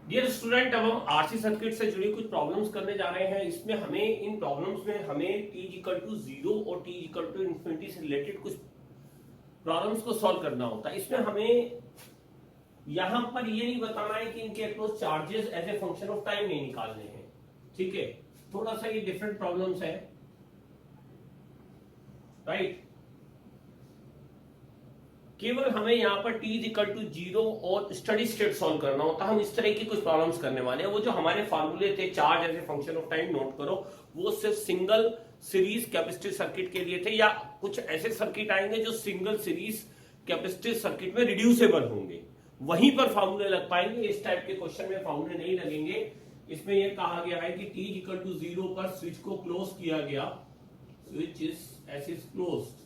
Dear student, अब हम RC circuit से जुड़ी कुछ प्रॉब्लम्स करने जा रहे हैं। इसमें हमें इन प्रॉब्लम्स में हमें t इक्वल टू 0 और t इक्वल टू इन्फिनिटी से रिलेटेड कुछ प्रॉब्लम्स को सॉल्व करना होता है। इसमें हमें यहां पर ये नहीं बताना है कि इनके across charges as a function of time नहीं निकालने हैं। ठीक है, थोड़ा सा ये डिफरेंट प्रॉब्लम्स है, राइट। केवल हमें यहाँ पर t इक्वल टू 0 और स्टडी स्टेट सॉल्व करना होता है। हम इस तरह की कुछ प्रॉब्लम्स करने वाले हैं। वो जो हमारे फार्मूले थे charge as a function of time, note करो, वो सिर्फ सिंगल सीरीज कैपेसिटिव सर्किट के लिए थे, या कुछ ऐसे सर्किट आएंगे जो सिंगल सीरीज कैपेसिटिव सर्किट में रिड्यूसेबल होंगे, वहीं पर फार्मूले लग पाएंगे। इस टाइप के क्वेश्चन में फार्मूले नहीं लगेंगे। इसमें यह कहा गया है कि t इक्वल टू 0 पर स्विच को क्लोज किया गया, switch is closed,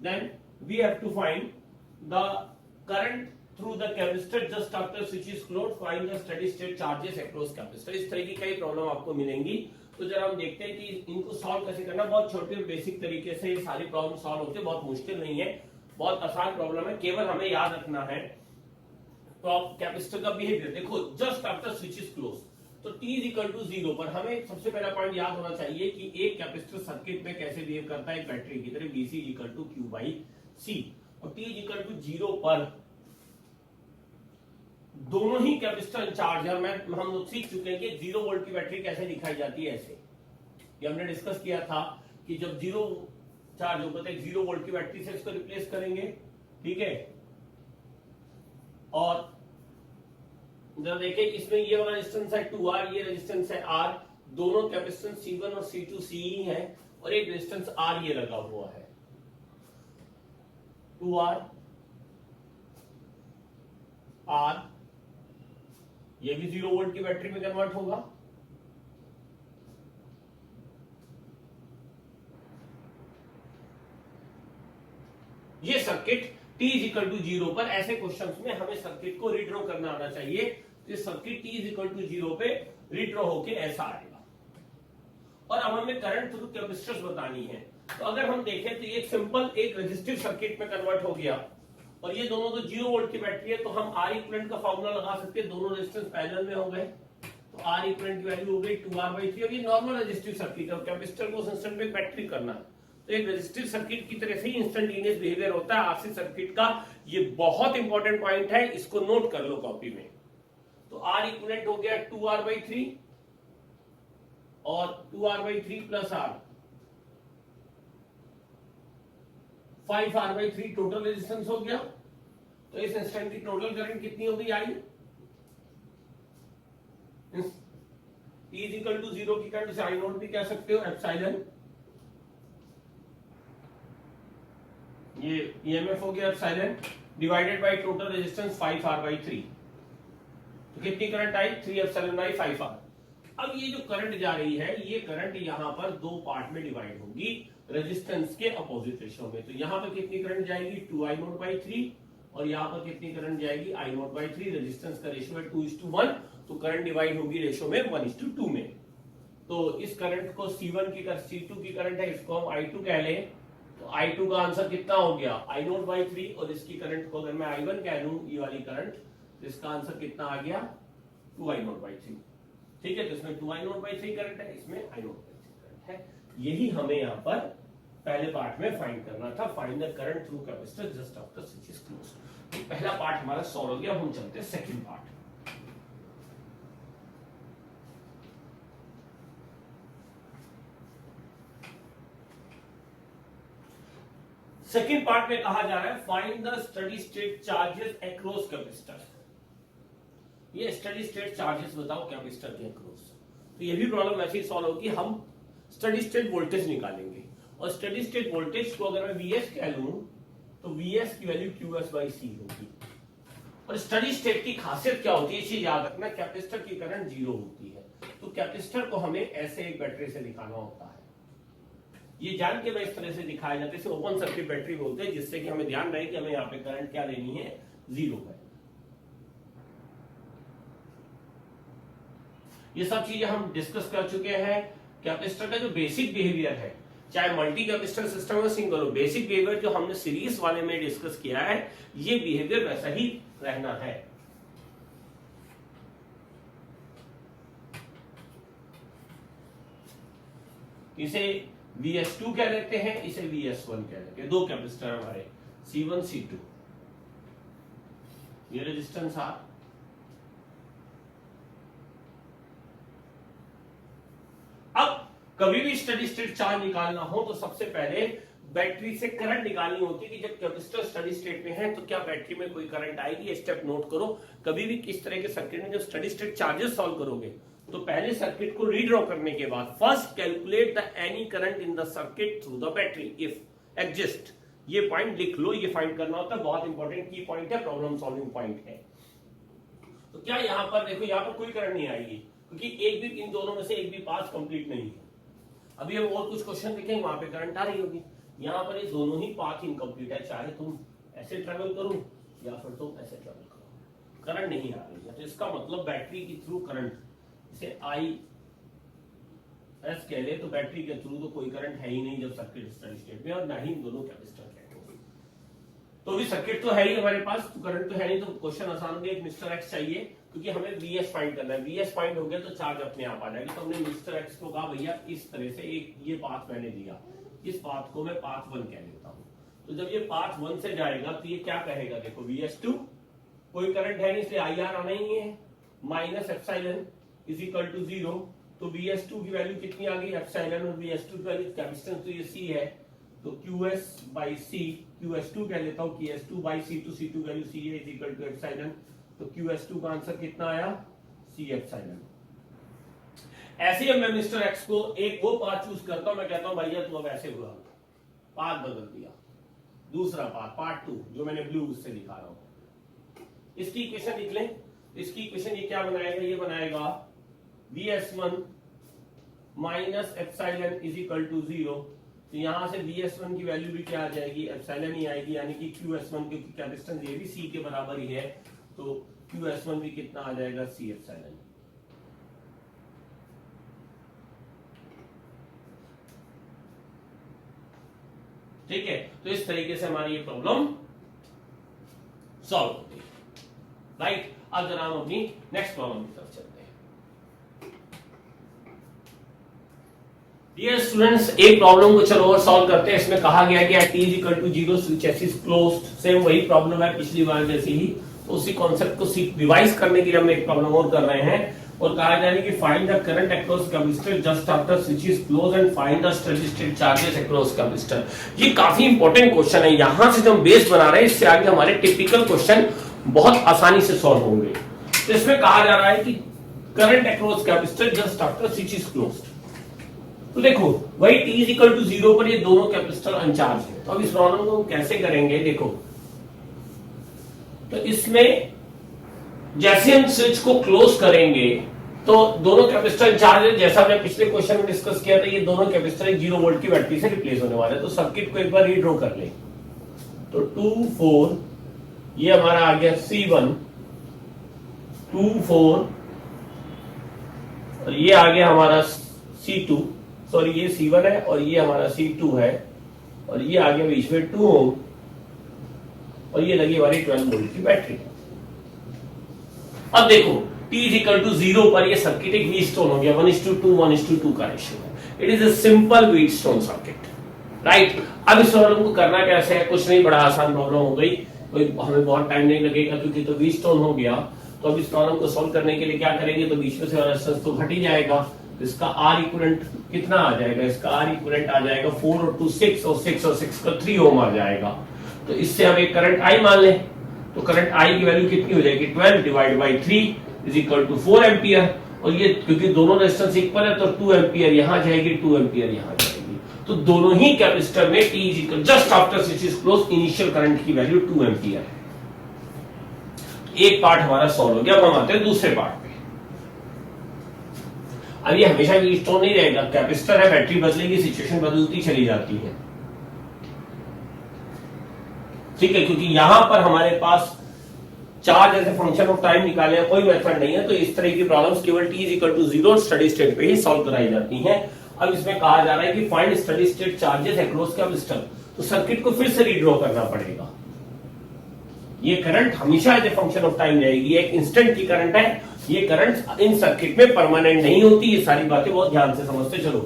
then we have to find the current through the capacitor just after switch is closed, find the steady state charges across capacitor। इस तरह की कई प्रॉब्लम आपको मिलेंगी। तो जरा हम देखते हैं कि इनको सॉल्व कैसे करना। बहुत छोटे और बेसिक तरीके से ये सारी प्रॉब्लम सॉल्व होती है, बहुत मुश्किल नहीं है, बहुत आसान प्रॉब्लम है। केवल हमें याद रखना है तो कैपेसिटर का बिहेवियर देखो, just after switch is close, तो t इक्वल टू 0 पर हमें सबसे पहला पॉइंट याद होना चाहिए कि एक कैपेसिटर सर्किट में कैसे बिहेव करता है, एक बैटरी की तरह, BC equal to Q by C। और t इक्वल टू 0 पर दोनों ही कैपेसिटर चार्ज है। हम लोग सीख चुके हैं कि 0 वोल्ट की बैटरी कैसे दिखाई जाती है, ऐसे। ये हमने डिस्कस किया था कि जब 0 चार्ज होगा तो एक 0 वोल्ट की बैटरी से इसको रिप्लेस करेंगे, ठीक है। और जब देखें इसमें ये वाला रेजिस्टेंस है 2R, ये रेजिस्टेंस है R, दोनों कैपेसिटेंस C1 और C2 CE है, और एक रेजिस्टेंस R ये लगा हुआ है 2R R, ये भी 0 वोल्ट की बैटरी में कन्वर्ट होगा। ये सर्किट t इक्वल टू 0 पर, ऐसे क्वेश्चंस में हमें सर्किट को रीड्रॉ करना आना चाहिए। तो सर्किट t इक्वल टू 0 पे रीड्रॉ होके ऐसा आएगा। और अब हमें करंट थ्रू कैपेसिटर्स बतानी है। तो अगर हम देखें तो ये सिंपल एक रेजिस्टिव सर्किट में कन्वर्ट हो गया, और ये दोनों तो 0 वोल्ट की बैटरी है, तो हम R इक्विवेलेंट का फॉर्मूला लगा सकते हैं। दोनों रेजिस्टेंस पैरेलल में हो गए, तो R इक्विवेलेंट की वैल्यू हो गई 2R/3। और ये नॉर्मल रेजिस्टिव सर्किट है, कैपेसिटर को उस इंस्टेंट में बैटरी करना है, तो एक रेजिस्टिव सर्किट की तरह से ही इंस्टेंटेनियस बिहेवियर होता है आरसी सर्किट का। ये बहुत इंपॉर्टेंट पॉइंट है, इसको नोट कर लो कॉपी में। तो R इक्विवेलेंट हो गया 2R/3 और 2R/3 plus R, 5R/3 total resistance हो गया। तो इस इंस्टेंट की टोटल करंट कितनी होगी, आई t इक्वल टू 0 की करंट से आई नोट भी कह सकते हो, एप्सिलॉन, ये ईएमएफ हो गया epsilon divided by total resistance 5R/3। तो कितनी current I, 3 epsilon bye 5R। अब ये जो करंट जा रही है, ये करंट यहां पर दो पार्ट में डिवाइड होगी रेजिस्टेंस के अपोजिट रेशियो में। तो यहां पर कितनी करंट जाएगी, 2I0/3, और यहां पर कितनी करंट जाएगी, I0/3। रेजिस्टेंस का रेशियो है 2:1, तो करंट डिवाइड होगी रेशियो में 1:2 में। तो इस करंट को C1 की C2 की करंट है, इसको हम I2 कह लें। तो I2 का आंसर कितना हो गया, I0/3, और इसकी करंट को अगर मैं I1 कह लूं, ये वाली करंट, तो इसका आंसर कितना आ गया, 2I0/3। ठीक है, तो इसमें 2I0/3 करंट है, इसमें I0/3 करंट है। यही हमें यहां पर पहले पार्ट में फाइंड करना था, find the current through capacitor just after switch is closed. तो पहला पार्ट हमारा सॉल्व हो गया। हम चलते हैं सेकंड पार्ट। सेकेंड पार्ट में कहा जा रहा है find the study state charges across capacitor. ये स्टडी स्टेट चार्जेस बताओ कैपेसिटर के अक्रॉस। तो ये भी प्रॉब्लम ऐसे ही सॉल्व होगी। हम स्टडी स्टेट वोल्टेज निकालेंगे, और स्टडी स्टेट वोल्टेज को अगर मैं Vs कह लूं, तो Vs की वैल्यू QS/C होगी। और स्टडी स्टेट की खासियत क्या होती है, इसे याद रखना, कैपेसिटर की करंट 0 होती है। तो कैपेसिटर को हमें ऐसे एक बैटरी से दिखाना होता है। ये जान के मैं इस तरह से दिखाया जाता है, इसे ओपन सर्किट बैटरी बोलते हैं, जिससे कि हमें ध्यान रहे कि हमें यहाँ पे करंट क्या लेनी है, 0 है। ये सब चीजें हम डिस्कस कर चुके हैं। कैपेसिटर का जो बेसिक बिहेवियर है, चाहे मल्टी कैपेसिटर सिस्टम हो सिंगल हो, बेसिक बिहेवियर जो हमने सीरीज वाले में डिस्कस किया है, ये बिहेवियर वैसा ही रहना है। इसे VS2 कह लेते हैं, इसे VS1 कह लेते हैं। दो कैपेसिटर हमारे C1 C2, ये रेजिस्टेंस आर। अब कभी भी स्टडी स्टेट चार्ज निकालना हो तो सबसे पहले बैटरी से करंट निकालनी होती है कि जब कैपेसिटर स्टडी स्टेट में है तो क्या बैटरी में कोई करंट आएगी। ये स्टेप नोट करो। कभी भी किस तरह के सर्किट में जब स्टडी स्टेट चार्जेस सॉल्व करोगे तो पहले सर्किट को रीड्रॉ करने के बाद first calculate the any current in the circuit through the battery if exist. ये पॉइंट लिख लो, ये फाइंड करना होता है, बहुत इंपॉर्टेंट की पॉइंट है, प्रॉब्लम सॉल्विंग पॉइंट है। तो क्या यहां पर देखो, यहां पर कोई करंट नहीं आएगी क्योंकि एक भी इन दोनों में से एक भी पाथ कंप्लीट नहीं है। अभी हम और कुछ क्वेश्चन देखेंगे, वहां पे करंट आ रही होगी। यहाँ पर ये दोनों ही पाथ इनकम्प्लीट है, चाहे तुम ऐसे ट्रेवल करो या फिर तुम ऐसे ट्रेवल करो, करंट नहीं आ रही है। तो इसका मतलब बैटरी के थ्रू करंट, इसे IS कह ले, तो बैटरी के थ्रू तो कोई करंट है ही नहीं जब सर्किट स्टडी स्टेट में, और ना ही इन दोनों कैपेसिटर के। तो भी सर्किट तो है ही हमारे पास, तो करंट तो है नहीं, तो क्वेश्चन आसान हो गया। एक मिस्टर एक्स चाहिए क्योंकि हमें VS फाइंड करना है। VS फाइंड हो गया तो चार्ज अपने आप आ जाएगी। तो हमने मिस्टर एक्स को कहा भैया इस तरह से एक ये पाथ मैंने दिया, इस पाथ को मैं पाथ 1 कह लेता हूं। तो जब ये पाथ 1 से जाएगा तो ये क्या कहेगा, देखो VS2, कोई करंट है नहीं इसलिए IR आना ही है, minus epsilon is equal to 0। तो VS2 की वैल्यू कितनी आ गई, एप्सिलॉन, और VS2 की वैल्यू कैपेसिटेंस तो ये C है, तो QS बाई C, QS2 कह लेता हूं, QS2 बाई C, तो C2 वैल्यू C है इज इक्वल टू एप्सिलॉन। तो QS2 का आंसर कितना आया, C एप्सिलॉन। ऐसे ही मैं मिस्टर एक्स को एक वो पाथ चूज करता हूं, मैं कहता हूं भैया तू अब ऐसे हुआ, पाथ बदल दिया, दूसरा पाथ, पार्ट 2 जो मैंने ब्लू उससे दिखा रहा हूं। इसकी इक्वेशन लिख लें। इसकी इक्वेशन ये क्या बनाएगा, ये बनाएगा VS1 minus epsilon is equal to 0। तो यहां से VS1 की वैल्यू भी क्या आ जाएगी, एप्सिलॉन ही आएगी, यानी कि QS1 क्योंकि कैपेसिटेंस ये भी C के बराबर ही है, तो QS1 भी कितना आ जाएगा, C एप्सिलॉन। ठीक है, तो इस तरीके से हमारी ये प्रॉब्लम सॉल्व होती है। राइट, अब जरा हम अपनी नेक्स्ट प्रॉब्लम की तरफ चलते हैं। डियर स्टूडेंट्स, एक प्रॉब्लम को चलो और सॉल्व करते हैं। इसमें कहा गया कि t is equal to 0 switch is closed. Same वही प्रॉब्लम है पिछली बार जैसी ही, तो उसी कॉन्सेप्ट को रिवाइज करने के लिए हम एक प्रॉब्लम और कर रहे हैं, और कहा जा रहा है कि find the current across capacitor just after switch is close and find the study state charges across capacitor. ये काफी इंपॉर्टेंट क्वेश्चन है। यहां से जो हम बेस बना रहे हैं, इससे आगे हमारे टिपिकल क्वेश्चन बहुत आसानी से सॉल्व होंगे। तो इसमें कहा जा रहा है कि current across capacitor just after switch is closed. तो देखो वही t इज इक्वल टू 0 पर ये दोनों कैपेसिटर अनचार्ज है। तो अब इस प्रॉब्लम को हम कैसे करेंगे, देखो तो इसमें जैसे हम स्विच को क्लोज करेंगे तो दोनों कैपेसिटर चार्ज है, जैसा हमने पिछले क्वेश्चन में डिस्कस किया था, ये दोनों कैपेसिटर 0 वोल्ट की बैटरी से रिप्लेस होने वाले हैं। तो सर्किट को एक बार रीड्रॉ कर ले। तो 2 4 ये हमारा आ गया C1, 2 4 और ये आ गया हमारा C2, सॉरी ये C1 है और ये हमारा C2 है, और ये आ गया बीच में 2 ओम, और ये लगी हमारी 12 वोल्ट की बैटरी। अब देखो t is equal to 0 पर ये सर्किट एक व्हीटस्टोन हो गया, 1:2 1:2 का रेशियो है। It is a simple Wheatstone circuit, right. अब इस प्रॉब्लम को करना कैसे है, कुछ नहीं, बड़ा आसान प्रॉब्लम हो गई, कोई हमें बहुत टाइम नहीं लगेगा क्योंकि तो व्हीटस्टोन हो गया। तो अब इस प्रॉब्लम को सॉल्व करने के लिए क्या करेंगे, तो बीच में से रेजिस्टेंस तो घट ही जाएगा, तो इसका R इक्विवेलेंट कितना आ जाएगा, इसका R इक्विवेलेंट आ जाएगा 4 और 2 6 और 6 और 6 का 3 ओम आ जाएगा। तो इससे हम एक करंट I मान लें, तो करंट I की वैल्यू कितनी हो जाएगी, 12 divide by 3 is equal to 4 ampere, और ये क्योंकि दोनों रेजिस्टेंस इक्वल है तो 2 एम्पियर यहां जाएगी, 2 एम्पियर यहां जाएगी। तो दोनों ही कैपेसिटर में t is equal just after switch is close initial current की वैल्यू 2 एम्पियर है। एक पार्ट हमारा सॉल्व हो गया। अब हम आते हैं दूसरे पार्ट पे। अब ये हमेशा व्हीटस्टोन नहीं रहेगा, कैपेसिटर है, बैटरी बदलेगी, सिचुएशन बदलती चली जाती है, ठीक है, क्योंकि यहां पर हमारे पास charge as a function of time निकालने का कोई मेथड नहीं है। तो इस तरह की प्रॉब्लम्स केवल t is equal to 0 steady state पे ही सॉल्व कराई जाती हैं। अब इसमें कहा जा रहा है कि find steady state charges across capacitor. तो सर्किट को फिर से रीड्रॉ करना पड़ेगा। ये करंट हमेशा as a function of time रहेगी, एक इंस्टेंट की करंट है। ये करंट इन सर्किट में परमानेंट नहीं होती। ये सारी बातें बहुत ध्यान से समझते चलो।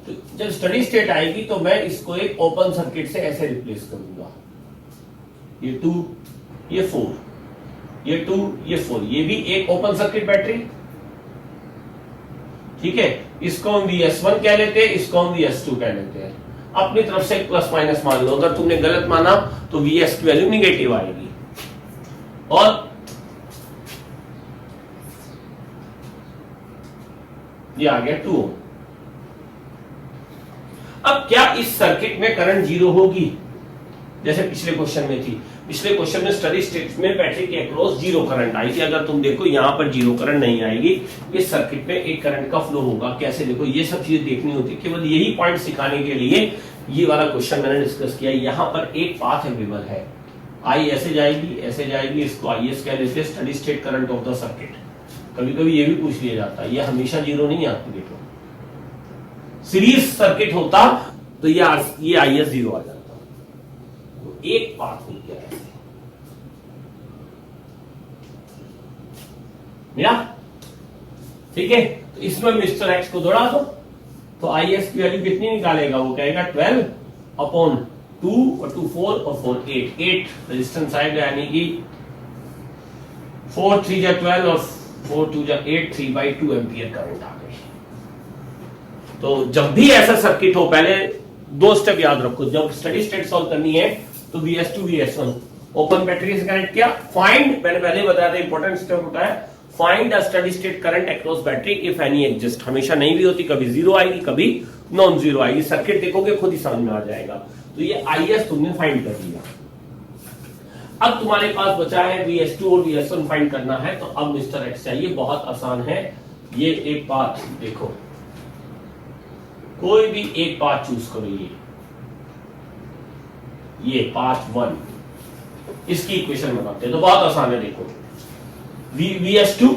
तो जब स्टडी स्टेट आएगी तो मैं इसको एक ओपन सर्किट से ऐसे रिप्लेस करूंगा, ये 2 ये 4, ये 2 ये 4, ये भी एक ओपन सर्किट बैटरी, ठीक है। इसको हम VS1 कह लेते हैं, इसको हम VS2 कह लेते हैं। अपनी तरफ से प्लस माइनस मान लो, अगर तुमने गलत माना तो VS की वैल्यू निगेटिव आएगी। और ये आ गया 2 ओम। अब क्या इस सर्किट में करंट जीरो होगी जैसे पिछले क्वेश्चन में थी? पिछले क्वेश्चन में स्टडी स्टेट में बैटरी के अक्रॉस जीरो करंट आई थी। अगर तुम देखो यहां पर जीरो करंट नहीं आएगी, इस सर्किट में एक करंट का फ्लो होगा। कैसे? देखो ये सब चीजें देखनी होती है, केवल यही पॉइंट सिखाने के लिए ये वाला क्वेश्चन मैंने डिस्कस किया। यहां पर एक पाथ अवेलेबल है, आई ऐसे जाएगी, इसको IS कह लेते हैं, steady state current of the circuit. कभी कभी ये भी पूछ लिया जाता है, ये हमेशा जीरो नहीं आती। देखो सीरीज सर्किट होता तो ये IS जीरो आ जाता, तो एक पाथ मिल गया ऐसे मिला, ठीक है। तो इसमें मिस्टर एक्स को दौड़ा दो तो IS की वैल्यू कितनी निकालेगा? वो कहेगा 12/2 और 2 4 और 4 8 रेजिस्टेंस साइड, यानी कि 4 3 12 और 4 2 8 3/2 एम्पियर करंट आ गई। तो जब भी ऐसा सर्किट हो, पहले 2 स्टेप याद रखो। जब स्टडी स्टेट सॉल्व करनी है तो VS2 VS1 ओपन बैटरी से कनेक्ट किया। फाइंड, मैंने पहले बताया था, इंपॉर्टेंट स्टेप होता है find the steady state current across battery if any exist. हमेशा नहीं भी होती, कभी जीरो आएगी, कभी नॉन जीरो आएगी। सर्किट देखोगे खुद ही समझ में आ जाएगा। तो ये IS तुमने फाइंड कर लिया। अब तुम्हारे पास बचा है VS2 और VS1 फाइंड करना है। तो अब मिस्टर एक्स चाहिए, बहुत आसान है। ये एक पाथ देखो, कोई भी एक पाथ चूज करो। ये पाथ 1, इसकी इक्वेशन बनाते हैं तो बहुत आसान है। देखो VS2,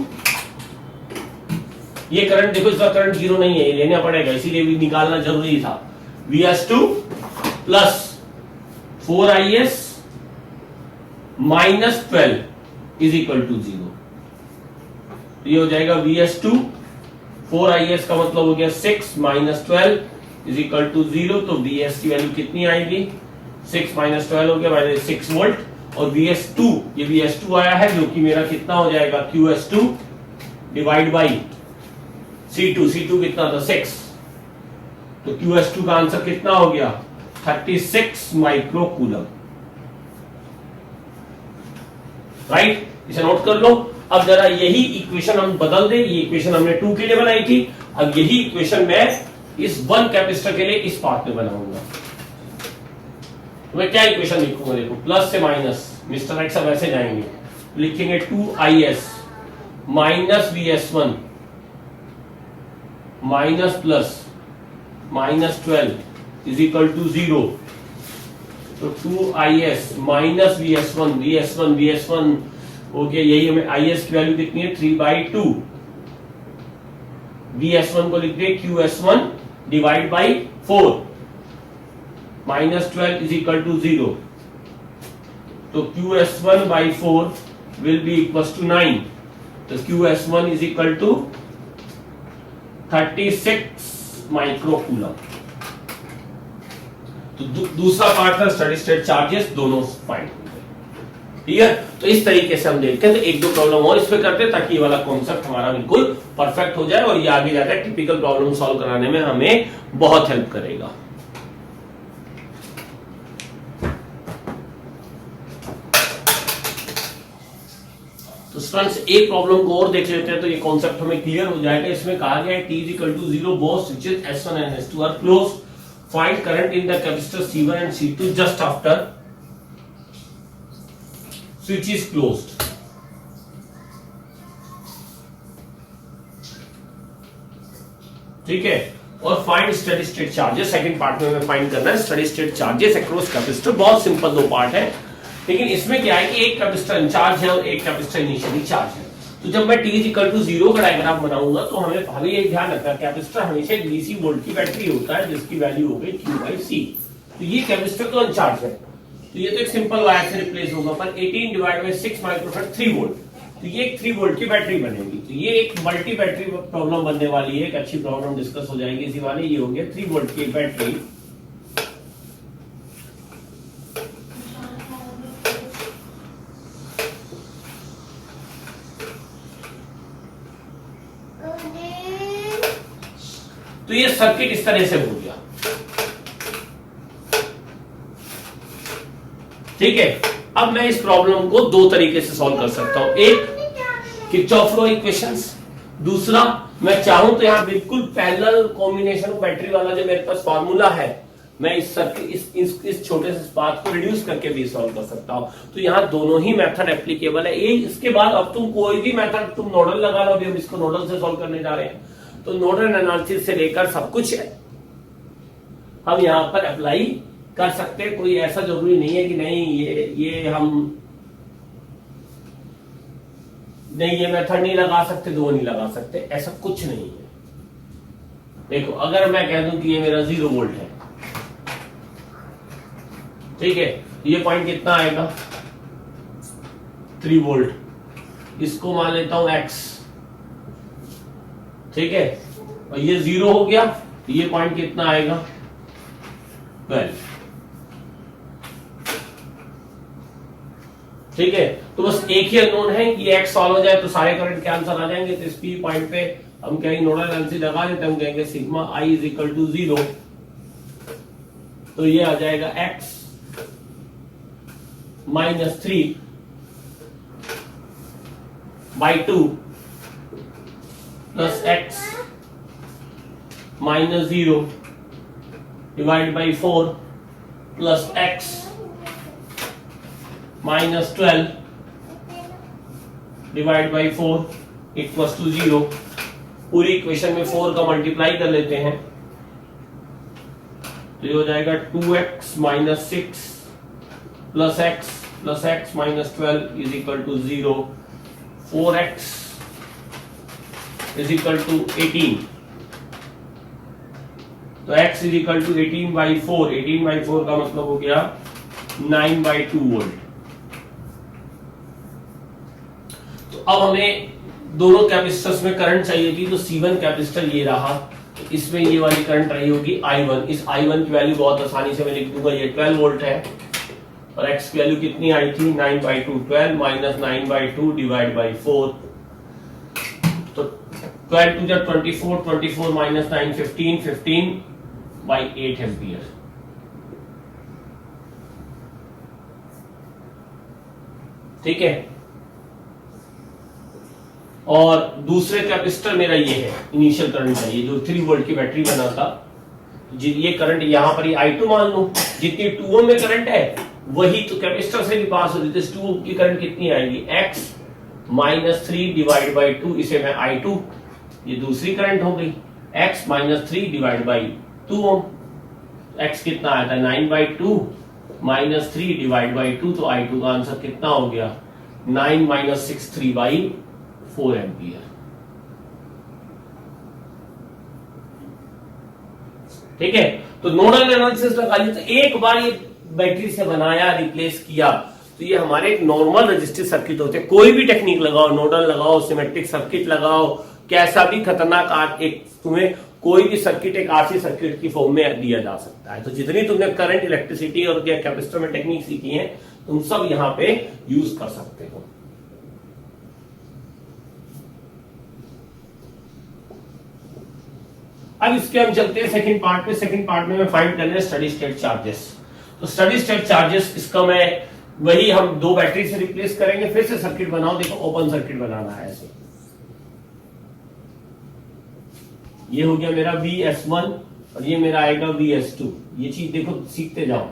ये करंट देखो, इसका करंट जीरो नहीं है, ये लेना पड़ेगा, इसीलिए भी निकालना जरूरी था। VS2 plus 4IS minus 12 is equal to 0। ये हो जाएगा VS2 4IS का मतलब हो गया 6 माइनस 12 इज इक्वल टू 0। तो VS की वैल्यू कितनी आएगी? 6 माइनस 12 हो गया माइनस 6 वोल्ट। और VS2, ये VS2 आया है जो कि मेरा कितना हो जाएगा? QS2 डिवाइड बाई C2 कितना था? 6। तो QS2 का आंसर कितना हो गया? 36 माइक्रो कूलम। राइट, इसे नोट कर लो। अब जरा यही इक्वेशन हम बदल दें। ये इक्वेशन हमने 2 के लिए बनाई थी, अब यही इक्वेशन मैं इस 1 कैपेसिटर के लिए इस पार्ट में बनाऊंगा। तो मैं क्या इक्वेशन लिखूंगा? देखो प्लस से माइनस, मिस्टर एक्स अब ऐसे जाएंगे, लिखेंगे 2IS minus VS1 minus plus minus 12 is equal to 0। तो 2IS माइनस VS1 हो गया, यही हमें IS की वैल्यू कितनी है? 3/2। VS1 को लिख दे QS1 divide by 4 minus 12 is equal to 0। तो QS1 by 4 will be equal to 9। तो QS1 is equal to 36 micro coulomb. तो दूसरा पार्ट था स्टडी स्टेट चार्जेस, दोनों फाइंड। ठीक है, तो इस तरीके से हम देखते हैं। तो 1-2 प्रॉब्लम और इस पे करते हैं ताकि ये वाला कॉन्सेप्ट हमारा बिल्कुल परफेक्ट हो जाए और ये आगे जाकर टिपिकल प्रॉब्लम सॉल्व कराने में हमें बहुत हेल्प करेगा। तो स्टूडेंट्स एक प्रॉब्लम को और देख लेते हैं तो ये कॉन्सेप्ट हमें क्लियर हो जाएगा। इसमें कहा गया है T = 0, both switches S1 and S2 are closed. Find current in the capacitor C1 and C2 just after switch is closed. ठीक है, और find steady state charges second part में हमें फाइंड करना है study state charges across capacitor. बहुत simple 2 part है, लेकिन इसमें क्या है कि एक कैपेसिटर इंचार्ज है और एक कैपेसिटर इनिशियली चार्ज है। तो जब मैं T = 0 का डायग्राम बनाऊंगा तो हमें ये ध्यान रखना है कैपेसिटर हमेशा एक डीसी वोल्ट की बैटरी होता है जिसकी वैल्यू हो गई Q/C। तो ये कैपेसिटर तो अनचार्ज है, तो ये तो एक सिंपल वायर से रिप्लेस होगा, पर 18 / 6 माइक्रोफैराड 3 वोल्ट। तो ये एक 3 वोल्ट की बैटरी बनेगी। तो ये एक मल्टी बैटरी प्रॉब्लम बनने वाली है, एक अच्छी प्रॉब्लम डिस्कस हो जाएगी इसी वाली। ये हो गया 3 वोल्ट की बैटरी। तो ये सर्किट इस तरह से हो गया, ठीक है। अब मैं इस प्रॉब्लम को दो तरीके से सॉल्व कर सकता हूं, एक किरचॉफ लॉ इक्वेशंस, दूसरा मैं चाहूं तो यहां बिल्कुल पैरेलल कॉम्बिनेशन बैटरी वाला जो मेरे पास फार्मूला है, मैं इस सर्किट इस छोटे से पाथ को रिड्यूस करके भी सॉल्व कर सकता हूं। तो यहां दोनों ही मेथड एप्लीकेबल है। एक इसके बाद अब तुम कोई भी मेथड तुम नोडल लगा लो, अभी हम इसको नोडल से सॉल्व करने जा रहे हैं, तो नोडल एनालिसिस से लेकर सब कुछ है हम यहां पर अप्लाई कर सकते हैं। कोई ऐसा जरूरी नहीं है कि नहीं ये हम नहीं ये मेथड नहीं लगा सकते, दो नहीं लगा सकते, ऐसा कुछ नहीं है। देखो अगर मैं कह दूं कि ये मेरा 0 वोल्ट है, ठीक है, ये पॉइंट कितना आएगा 3 वोल्ट, इसको मान लेता हूं x, ठीक है, और ये 0 हो गया, ये पॉइंट कितना आएगा 12, ठीक है। तो बस एक ही अननोन है कि x सॉल्व हो जाए तो सारे करंट के आंसर आ जाएंगे। तो इस पी पॉइंट पे हम कहेंगे नोडल एनालिसिस लगा देते हैं, हम कहेंगे sigma i is equal to 0, तो ये आ जाएगा x minus 3 by 2 plus x minus 0 divide by 4 plus x minus 12 divide by 4 equals to 0। पूरी इक्वेशन में 4 का मल्टीप्लाई कर लेते हैं, तो ये हो जाएगा 2x minus 6 plus x minus 12 is equal to 0, 4x is equal to 18। तो x is equal to 18 by 4, 18 by 4 का मतलब हो गया 9 बाई 2 वोल्ट। तो अब हमें दोनों कैपेसिटर्स में करंट चाहिए थी, तो C1 कैपेसिटर ये रहा, तो इसमें ये वाली करंट रही होगी I1। इस I1 की वैल्यू बहुत आसानी से मैं लिख दूंगा, ये 12 वोल्ट है, और x की वैल्यू कितनी आई थी 9 by 2, 12 minus 9 by 2 divide by 4, तो 12 टू 24, 24 माइनस 9 15, 15 बाई 8 एम्पियर। ठीक है, और दूसरे कैपेसिटर मेरा ये है, इनिशियल करंट है, ये जो 3 वोल्ट की बैटरी बना था, ये करंट यहां पर I2 मान लूं, जितनी 2 ओम में करंट है वही तो कैपेसिटर से भी पास होती है। 2 ओम की करंट कितनी आएगी x माइनस 3 डिवाइड बाई 2, इसे मैं I2, ये दूसरी करंट हो गई, x minus 3 divide by 2 ohm, x कितना आया था 9 बाई 2 माइनस 3 डिवाइड बाई 2, तो I2 का आंसर कितना हो गया 9 माइनस 6 3 बाई 4 एम्पियर। ठीक है, तो नोडल एनालिसिस लगा लिया, तो एक बार ये बैटरी से बनाया, रिप्लेस किया, तो ये हमारे एक नॉर्मल रजिस्टिव सर्किट होते हैं। कोई भी टेक्निक लगाओ, नोडल लगाओ, सिमेट्रिक सर्किट लगाओ, कैसा भी खतरनाक एक तुम्हें कोई भी सर्किट एक आरसी सर्किट की फॉर्म में दिया जा सकता है। तो जितनी तुमने करंट, इलेक्ट्रिसिटी और कैपेसिटर में टेक्निक सीखी है, तुम सब यहां पे यूज कर सकते हो। अब इसके हम चलते हैं सेकंड पार्ट पे। सेकंड पार्ट में मैं फाइंड करने स्टडी स्टेट चार्जेस। तो स्टडी स्टेट चार्जेस, इसका मैं वही हम दो बैटरी से रिप्लेस करेंगे, फिर से सर्किट बनाओ। देखो ओपन सर्किट बनाना है ऐसे, ये हो गया मेरा VS1 और ये मेरा आएगा VS2। ये चीज देखो सीखते जाओ।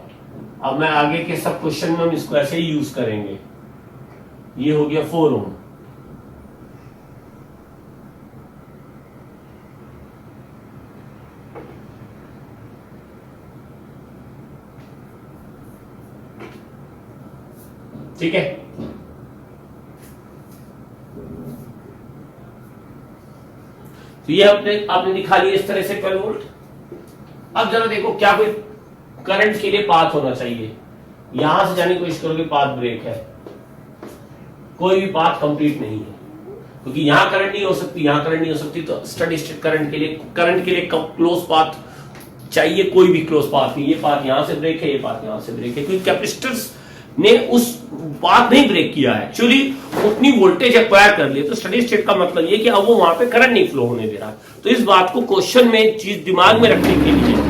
अब मैं आगे के सब क्वेश्चन में हम इसको ऐसे ही यूज करेंगे। ये हो गया 4 ओम, ठीक है। तो ये आपने दिखा लिया इस तरह से 12 वोल्ट। अब जरा देखो क्या कोई करंट के लिए पाथ होना चाहिए। यहां से जाने की कोशिश करोगे, पाथ ब्रेक है, कोई भी पाथ कंप्लीट नहीं है, क्योंकि यहां करंट नहीं हो सकती, यहां करंट नहीं हो सकती, तो स्टेडी स्टेट करंट के लिए क्लोज पाथ चाहिए, कोई भी क्लोज पाथ नहीं। ये पाथ यहां से ब्रेक है, ये पाथ यहां से ब्रेक है, क्योंकि कैपेसिटर्स ने उस पाथ नहीं ब्रेक किया है, एक्चुअली उतनी वोल्टेज एक्वायर कर ली। तो स्टेडी स्टेट का मतलब ये कि अब वो वहां पे करंट नहीं फ्लो होने दे रहा। तो इस बात को क्वेश्चन में चीज दिमाग में रखने के लिए,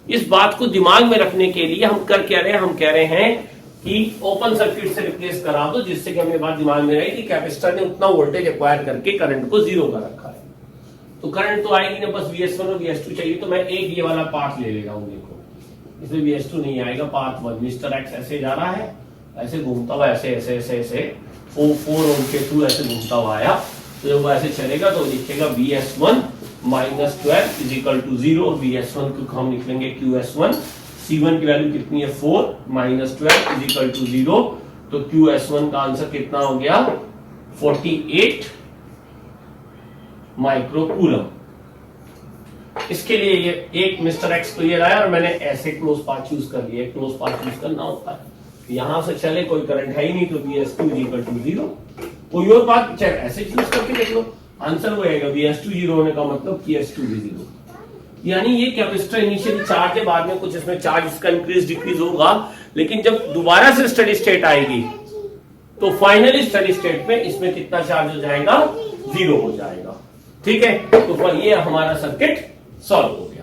इस बात को दिमाग में रखने के लिए हम कर क्या रहे हैं, हम कह रहे हैं कि ओपन सर्किट से रिप्लेस करा दो, जिससे कि हमें बात दिमाग में रहे कि कैपेसिटर ने उतना वोल्टेज एक्वायर करके करंट को जीरो कर रखा है। तो करंट तो आएगी ना, बस VS1 और VS2 चाहिए। तो मैं एक ये वाला पाथ ले लेगा हूं, देखो इसमें VS2 नहीं आएगा, पाथ 1 मिस्टर एक्स ऐसे जा रहा है, ऐसे घूमता हुआ ऐसे ऐसे ऐसे ऐसे 4 ओम के थ्रू ऐसे घूमता हुआ आया। तो जब वो ऐसे चलेगा तो लिखेगा VS1 -12 is equal to 0। VS1 को हम लिखेंगे QS1, C1 की वैल्यू कितनी है 4 -12 इज इक्वल टू 0। तो QS1 का आंसर कितना हो गया 48 माइक्रोकूलम। इसके लिए ये एक मिस्टर एक्स क्लियर आया और मैंने ऐसे क्लोज पाथ चूज कर लिया। क्लोज पाथ चूज करना होता है, यहां से चले कोई करंट है ही नहीं, तो VS2 इक्वल टू 0। कोई और पाथ चाहे ऐसे चूज करके देख लो, आंसर वो आएगा VS2 0 होने का मतलब PS2 भी 0। यानी ये कैपेसिटर इनिशियली चार्ज है, बाद में कुछ इसमें चार्ज इसका इंक्रीज डिक्रीज होगा, लेकिन जब दोबारा से स्टेडी स्टेट आएगी तो फाइनली स्टेडी स्टेट में इसमें कितना चार्ज हो जाएगा 0 हो जाएगा। ठीक है, तो ये हमारा सर्किट सॉल्व हो गया।